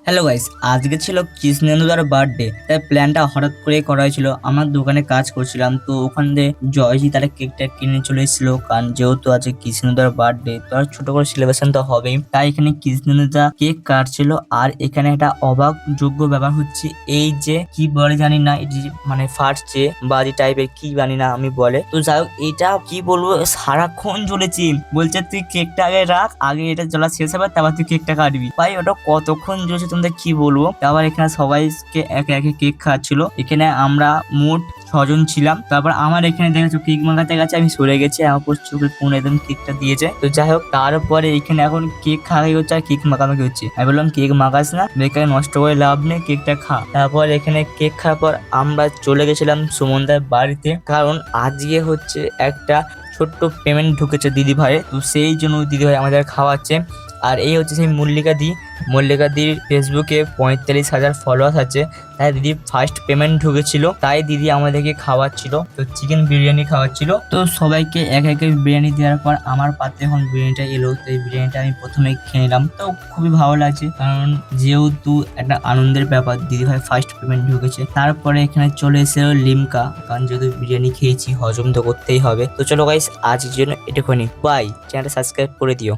Hello guys, আজকে ছিল কৃষ্ণেন্দুদার birthday. তাই প্ল্যানটা হঠাৎ করে করা হয়েছিল। আমার দোকানে কাজ করছিলাম, তো ওখান থেকে জয়জি তারা কেকটা কিনে চলে এসেছিল। কারণ যেহেতু আজকে কৃষ্ণেন্দুদার বার্থডে, তো আর ছোট করে সেলিব্রেশন তো হবেই। তাই এখানে কৃষ্ণেন্দুদা কেক কাটছিল। আর এখানে একটা অবাক যোগ্য ব্যাপার হচ্ছে, এই যে কি বলে জানি না, এই যে মানে ফাটছে বাজি টাইপের কি জানি না আমি বলে। তো যাই হোক, এটা কি বলবো, সারাক্ষণ জ্বলেছি। বলছে তুই কেকটা আগে রাখ, আগে এটা জ্বলা শেষ হবে তারপর তুই কেকটা কাটবি। ভাই ওটা কতক্ষণ জ্বলছে তোমাদের কি বলবো। তারপর এখানে সবাইকে একে একে কেক খাওয়াচ্ছিল। এখানে আমরা মোট 6 জন ছিলাম। তারপর আমার এখানে দেখেছো কেক মাখাতে গেছে, আমি সরে গেছি, আমার উপর চোখের কোন একদম কেকটা দিয়েছে। তো যাই হোক, তারপরে এখানে এখন কেক খাওয়াই হচ্ছে আর কেক মাখামাখি হচ্ছে। আমি বললাম কেক মাখাস না, বেকার নষ্ট করে লাভ নেই, কেকটা খা। তারপর এখানে কেক খাওয়ার পর আমরা চলে গেছিলাম সুমনদার বাড়িতে, কারণ আজকে হচ্ছে একটা ছোট্ট পেমেন্ট ঢুকেছে দিদি ভাইয়ের। তো সেই জন্য দিদি ভাই আমাদের খাওয়াচ্ছে। আর এই হচ্ছে সেই মল্লিকাদির ফেসবুকে 45,000 ফলোয়ার্স আছে। তাই দিদির ফার্স্ট পেমেন্ট ঢুকেছিল, তাই দিদি আমাদেরকে খাওয়াচ্ছিল। তো চিকেন বিরিয়ানি খাওয়াচ্ছিল। তো সবাইকে এক একে বিরিয়ানি দেওয়ার পর আমার পাতে এখন বিরিয়ানিটা এলো। তো এই বিরিয়ানিটা আমি প্রথমে খেয়ে নিলাম, তো খুবই ভালো লাগছে, কারণ যেহেতু একটা আনন্দের ব্যাপার, দিদি ভাই ফার্স্ট পেমেন্ট ঢুকেছে। তারপরে এখানে চলে এসেছিল লিমকা, কারণ যেহেতু বিরিয়ানি খেয়েছি হজম তো করতেই হবে। তো চলো গাইস, আজকের জন্য এটুকুনি, বাই। চ্যানেলটা সাবস্ক্রাইব করে দিও।